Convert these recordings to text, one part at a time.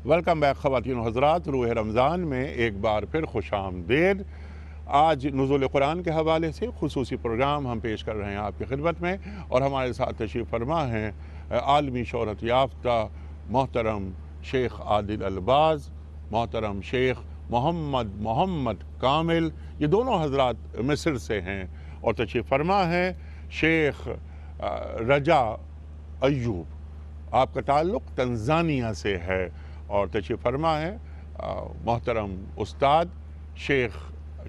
ویلکم بیک خواتین و حضرات، روح رمضان میں ایک بار پھر خوش آمدید۔ آج نزول قرآن کے حوالے سے خصوصی پروگرام ہم پیش کر رہے ہیں آپ کی خدمت میں، اور ہمارے ساتھ تشریف فرما ہیں عالمی شہرت یافتہ محترم شیخ عادل الباز، محترم شیخ محمد کامل۔ یہ دونوں حضرات مصر سے ہیں، اور تشریف فرما ہیں شیخ رجا ایوب، آپ کا تعلق تنزانیہ سے ہے، اور تشریف فرما ہے محترم استاد شیخ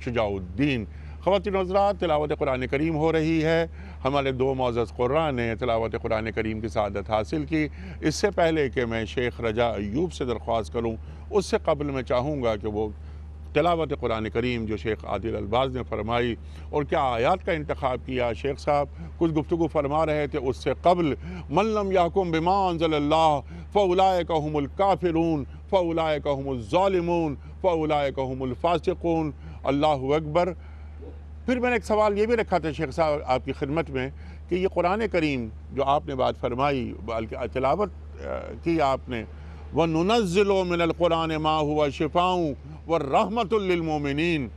شجاع الدین۔ خواتین و حضرات، تلاوت قرآن کریم ہو رہی ہے۔ ہمارے دو معزز قرآن نے تلاوت قرآن کریم کی سعادت حاصل کی۔ اس سے پہلے کہ میں شیخ رجا ایوب سے درخواست کروں، اس سے قبل میں چاہوں گا کہ وہ تلاوت قرآن کریم جو شیخ عادل الباز نے فرمائی، اور کیا آیات کا انتخاب کیا، شیخ صاحب کچھ گفتگو فرما رہے تھے اس سے قبل، من لم یحکم بما انزل اللہ فاولئک هم الکافرون فاولئک هم الظالمون فاولئک هم الفاسقون۔ اللہ اکبر۔ پھر میں نے ایک سوال یہ بھی رکھا تھا شیخ صاحب آپ کی خدمت میں، کہ یہ قرآن کریم جو آپ نے بات فرمائی، تلاوت کی آپ نے، وَنُنَزِّلُ مِنَ الْقُرْآنِ مَا هُوَ شِفَاءٌ وَرَحْمَةٌ لِّلْمُؤْمِنِينَ۔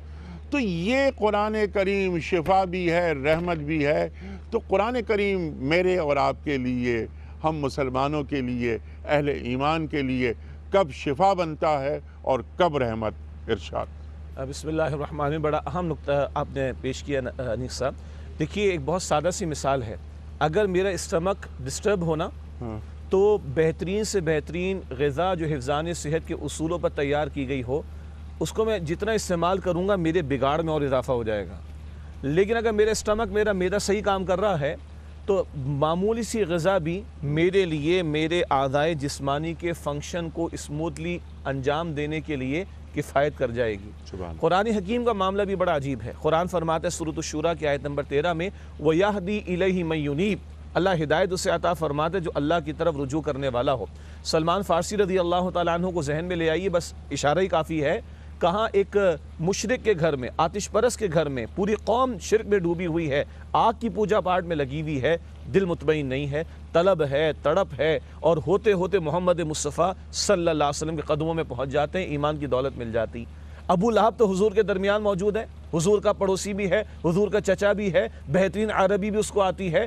تو یہ قرآن کریم شفا بھی ہے، رحمت بھی ہے، تو قرآن کریم میرے اور آپ کے لیے، ہم مسلمانوں کے لیے، اہل ایمان کے لیے کب شفا بنتا ہے اور کب رحمت؟ ارشاد۔ بسم اللہ الرحمن الرحیم۔ بڑا اہم نقطہ آپ نے پیش کیا انیس صاحب۔ دیکھیے، ایک بہت سادہ سی مثال ہے۔ اگر میرا اسٹمک ڈسٹرب ہونا تو بہترین سے بہترین غذا جو حفظان صحت کے اصولوں پر تیار کی گئی ہو، اس کو میں جتنا استعمال کروں گا میرے بگاڑ میں اور اضافہ ہو جائے گا۔ لیکن اگر میرا اسٹمک، میرا معدہ صحیح کام کر رہا ہے تو معمولی سی غذا بھی میرے لیے، میرے اعضائے جسمانی کے فنکشن کو اسموتھلی انجام دینے کے لیے کفایت کر جائے گی۔ قرآن حکیم کا معاملہ بھی بڑا عجیب ہے۔ قرآن فرماتا ہے سورۃ الشورى کی آیت نمبر 13 میں، وَيَهْدِي إِلَيْهِ مَن يُنِيبُ۔ اللہ ہدایت اسے عطا فرماتا ہے جو اللہ کی طرف رجوع کرنے والا ہو۔ سلمان فارسی رضی اللہ تعالیٰ عنہ کو ذہن میں لے آئیے، بس اشارہ ہی کافی ہے۔ کہاں ایک مشرک کے گھر میں، آتش پرست کے گھر میں، پوری قوم شرک میں ڈوبی ہوئی ہے، آگ کی پوجا پاٹ میں لگی ہوئی ہے، دل مطمئن نہیں ہے، طلب ہے، تڑپ ہے، اور ہوتے ہوتے محمد مصطفیٰ صلی اللہ علیہ وسلم کے قدموں میں پہنچ جاتے ہیں، ایمان کی دولت مل جاتی۔ ابو لہب تو حضور کے درمیان موجود ہے، حضور کا پڑوسی بھی ہے، حضور کا چچا بھی ہے، بہترین عربی بھی اس کو آتی ہے،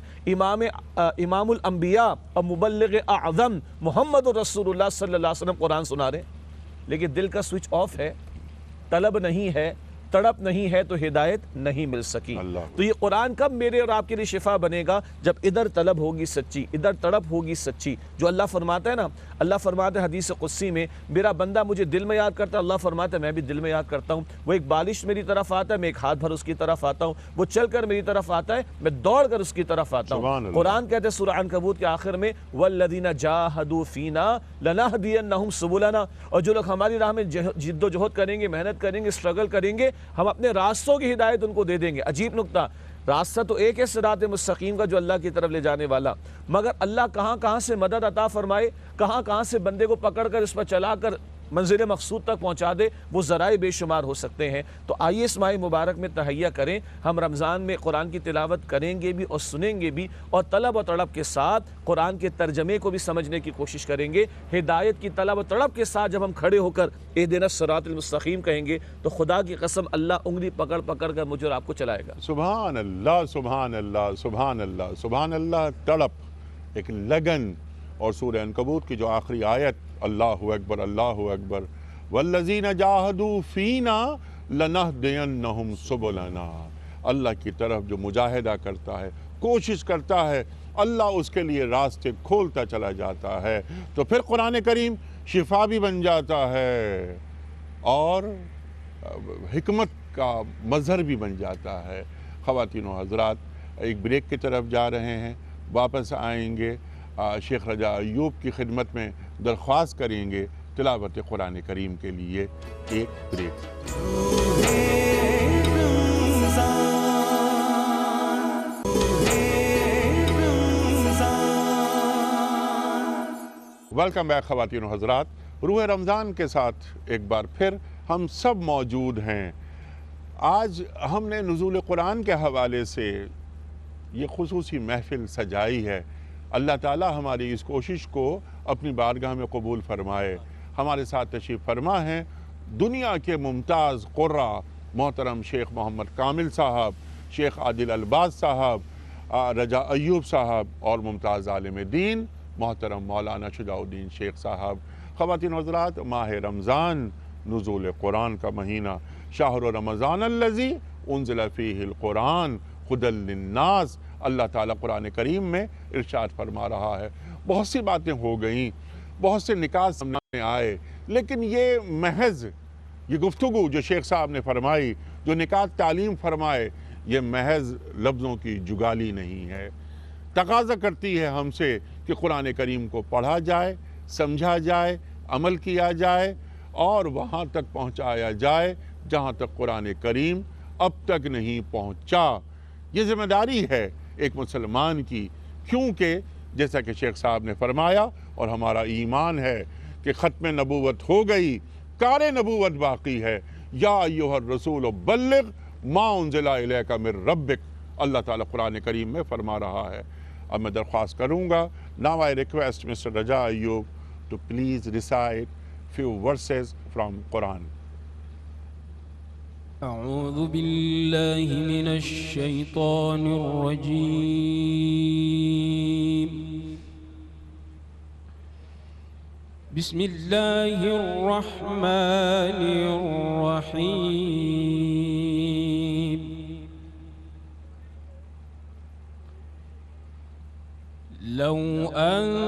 امام الانبیاء اور مبلغ اعظم محمد رسول اللہ صلی اللہ علیہ وسلم قرآن سنا رہے ہیں، لیکن دل کا سوئچ آف ہے، طلب نہیں ہے، تڑپ نہیں ہے، تو ہدایت نہیں مل سکی۔ تو یہ قرآن کب میرے اور آپ کے لیے شفا بنے گا؟ جب ادھر طلب ہوگی سچی، ادھر تڑپ ہوگی سچی۔ جو اللہ فرماتا ہے نا، اللہ فرماتا ہے حدیث قدسی میں، میرا بندہ مجھے دل میں یاد کرتا ہے، اللہ فرماتا ہے میں بھی دل میں یاد کرتا ہوں۔ وہ ایک بالش میری طرف آتا ہے، میں ایک ہاتھ بھر اس کی طرف آتا ہوں۔ وہ چل کر میری طرف آتا ہے، میں دوڑ کر اس کی طرف آتا ہوں۔ قرآن کہتے ہیں سورہ عنکبوت کے آخر میں، وَالَّذِينَ جَاهَدُوا فِينَا لَنَهْدِيَنَّهُمْ سُبُلَنَا۔ اور جو لوگ ہماری راہ میں جد و جہد کریں گے، محنت کریں گے، اسٹرگل کریں گے، ہم اپنے راستوں کی ہدایت ان کو دے دیں گے۔ عجیب نقطہ، راستہ تو ایک ہے صراط مستقیم کا جو اللہ کی طرف لے جانے والا، مگر اللہ کہاں کہاں سے مدد عطا فرمائے، کہاں کہاں سے بندے کو پکڑ کر اس پر چلا کر منزل مقصود تک پہنچا دے، وہ ذرائع بے شمار ہو سکتے ہیں۔ تو آئیے اس ماہ مبارک میں تہیہ کریں، ہم رمضان میں قرآن کی تلاوت کریں گے بھی اور سنیں گے بھی، اور طلب و تڑپ کے ساتھ قرآن کے ترجمے کو بھی سمجھنے کی کوشش کریں گے۔ ہدایت کی طلب و تڑپ کے ساتھ جب ہم کھڑے ہو کر اہدنا الصراط المستقیم کہیں گے، تو خدا کی قسم اللہ انگلی پکڑ پکڑ کر مجھے اور آپ کو چلائے گا۔ سبحان اللہ، سبحان اللہ، سبحان اللہ، سبحان اللہ۔ تڑپ، ایک لگن، اور سورہ عنکبوت کی جو آخری آیت، اللہ اکبر، اللہ اکبر، والذین جاہدوا فینا لنہدینہم سبلنا۔ اللہ کی طرف جو مجاہدہ کرتا ہے، کوشش کرتا ہے، اللہ اس کے لیے راستے کھولتا چلا جاتا ہے، تو پھر قرآن کریم شفا بھی بن جاتا ہے اور حکمت کا مظہر بھی بن جاتا ہے۔ خواتین و حضرات، ایک بریک کی طرف جا رہے ہیں، واپس آئیں گے، شیخ رجا ایوب کی خدمت میں درخواست کریں گے تلاوت قرآن کریم کے لیے۔ ایک بریک۔ ویلکم بیک خواتین و حضرات، روح رمضان کے ساتھ ایک بار پھر ہم سب موجود ہیں۔ آج ہم نے نزول قرآن کے حوالے سے یہ خصوصی محفل سجائی ہے۔ اللہ تعالی ہماری اس کوشش کو اپنی بارگاہ میں قبول فرمائے۔ ہمارے ساتھ تشریف فرما ہیں دنیا کے ممتاز قرہ محترم شیخ محمد کامل صاحب، شیخ عادل الباز صاحب، رجا ایوب صاحب اور ممتاز عالم دین محترم مولانا شجاع الدین شیخ صاحب۔ خواتین و حضرات، ماہ رمضان نزول قرآن کا مہینہ، شہر رمضان الذی انزل فیہ القرآن ھدی للناس، اللہ تعالیٰ قرآن کریم میں ارشاد فرما رہا ہے۔ بہت سی باتیں ہو گئیں، بہت سے نکات سامنے آئے، لیکن یہ محض یہ گفتگو جو شیخ صاحب نے فرمائی، جو نکات تعلیم فرمائے، یہ محض لفظوں کی جگالی نہیں ہے، تقاضا کرتی ہے ہم سے کہ قرآن کریم کو پڑھا جائے، سمجھا جائے، عمل کیا جائے اور وہاں تک پہنچایا جائے جہاں تک قرآن کریم اب تک نہیں پہنچا۔ یہ ذمہ داری ہے ایک مسلمان کی، کیونکہ جیسا کہ شیخ صاحب نے فرمایا اور ہمارا ایمان ہے کہ ختم نبوت ہو گئی، کار نبوت باقی ہے۔ یا ایھا الرسول بلغ ما انزل الیک من ربک، اللہ تعالیٰ قرآن کریم میں فرما رہا ہے۔ اب میں درخواست کروں گا، now I request Mr. Raja Ayyub to please recite few verses from Quran. أعوذ بالله من الشيطان الرجيم. بسم الله الرحمن الرحيم. لو أنزلنا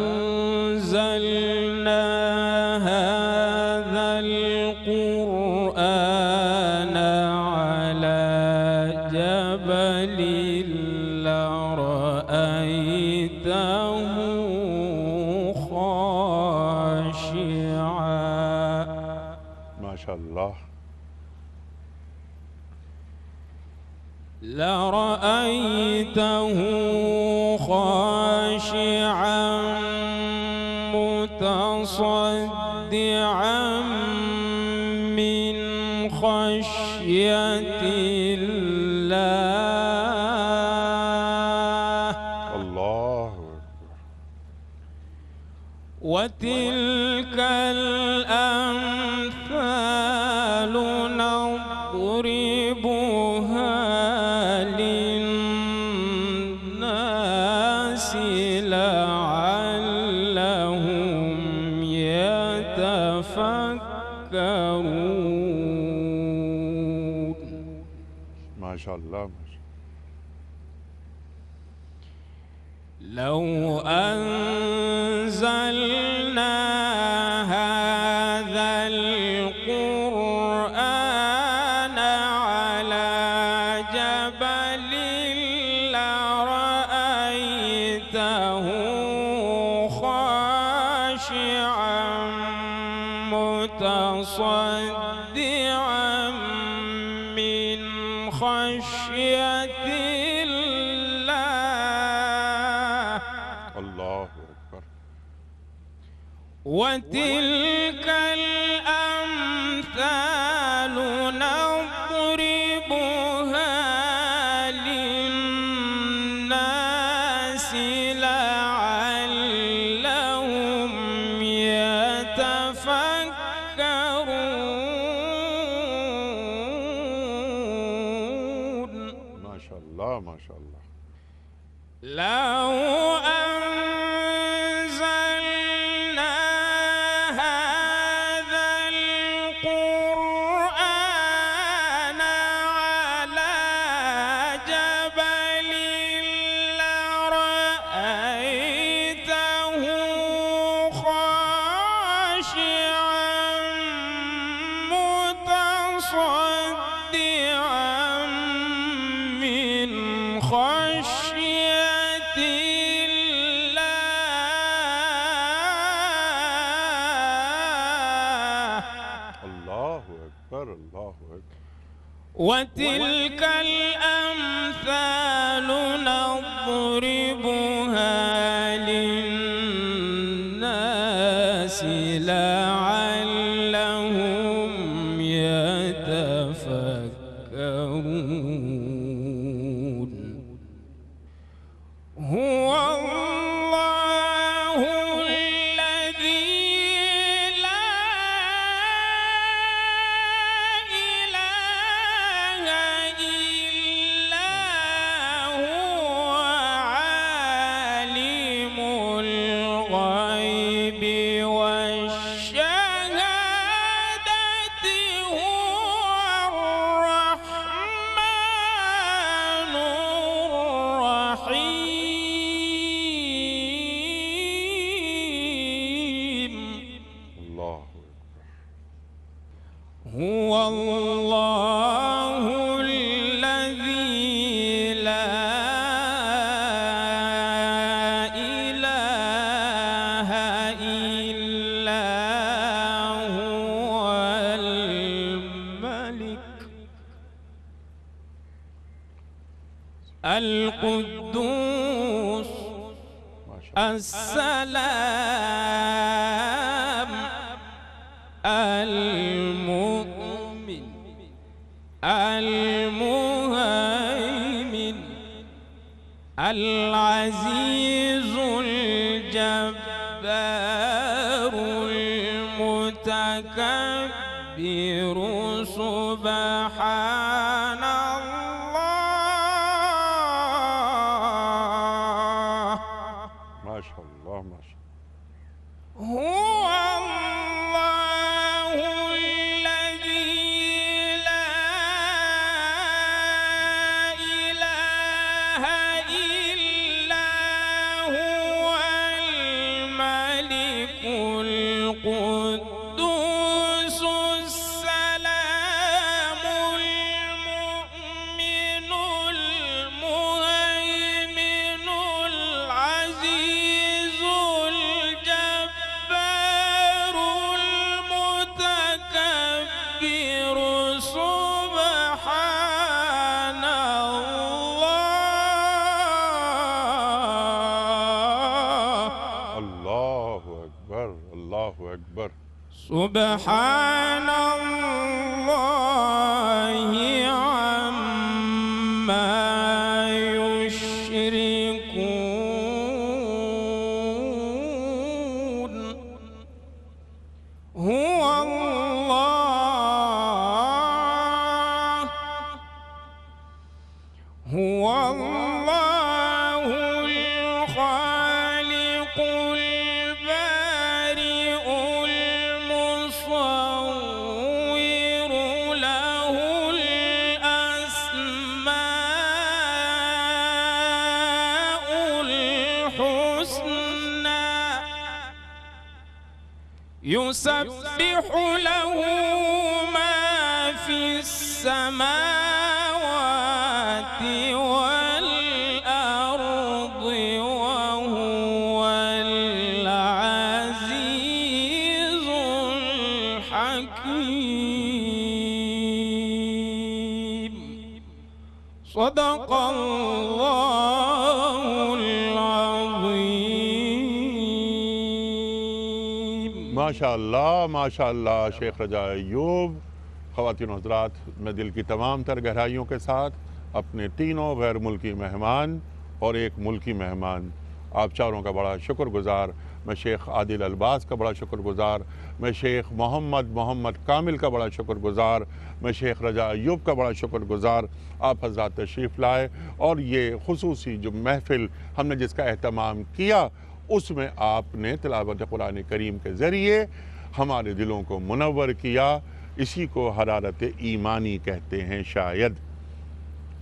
هذا القرآن على جبل لرأيته خاشعا. ما شاء الله. لرأيته خاشعا متصدعا من خشية الله. الله أكبر. وتلك الأمثال نضربها للناس لعلهم يتفكرون. ما شاء الله. لو أنزلنا هذا القرآن على جبل لرأيته خاشعا متصدعا من خشية الله أكبر. وتلك الأمثال نضربها للناس لعلهم يتفكرون. ما شاء الله ما شاء الله. لو أنزلنا هذا القرآن على جبل لرأيته خاشعا متصدعا من خشية الله. الله أكبر. الله أكبر. وتلك الأمثال نضربها للناس لعلهم يتفكرون. هو الله الذي لا القدوس السلام المؤمن المهيمن العزيز الجبار المتكبر سبحان الله. ما شاء الله ما شاء الله. هو الله الذي لا إله إلا هو الملك القدوس السلام المؤمن المهيمن العزيز الجبار المتكبر سبحان الله. الله أكبر الله أكبر. سبحان الله عما يشركون. هو الله هو الله الخالق البارئ المصور له الأسماء الحسنى يسبح له ما في السماوات والأرض وهو العزيز الحكيم. صدق الله العظيم. ماشاء اللہ شیخ رجا ایوب. خواتین و حضرات، میں دل کی تمام تر گہرائیوں کے ساتھ اپنے تینوں غیر ملکی مہمان اور ایک ملکی مہمان آپ چاروں کا بڑا شکر گزار. میں شیخ عادل الباز کا بڑا شکر گزار، میں شیخ محمد کامل کا بڑا شکر گزار، میں شیخ رجا ایوب کا بڑا شکر گزار. آپ حضرات تشریف لائے اور یہ خصوصی جو محفل ہم نے جس کا اہتمام کیا اس میں آپ نے تلاوت قرآن کریم کے ذریعے ہمارے دلوں کو منور کیا. اسی کو حرارت ایمانی کہتے ہیں شاید.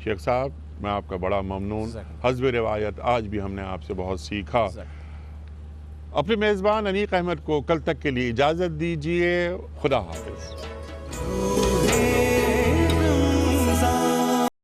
شیخ صاحب میں آپ کا بڑا ممنون. حسب روایت آج بھی ہم نے آپ سے بہت سیکھا. اپنے میزبان انیق احمد کو کل تک کے لیے اجازت دیجیے. خدا حافظ.